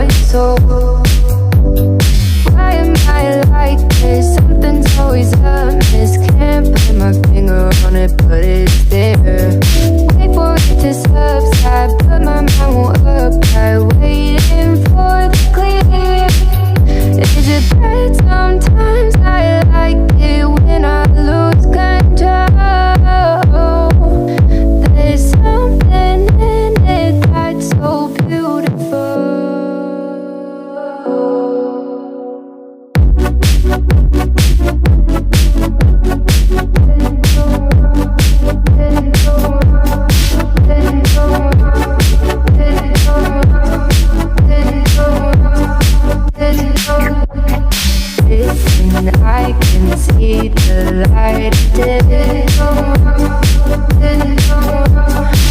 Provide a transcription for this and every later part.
your soul. Why am I like this? Something's always amiss. Can't put my finger on it, but it's there. Wait for it to subside, but my mind won't apply. Waiting for the clear. Is it bad? Sometimes I like it when I lose control. There's something in it that's so beautiful. Listen, I can see the light of day,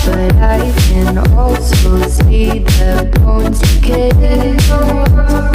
but I can also see the bones decay.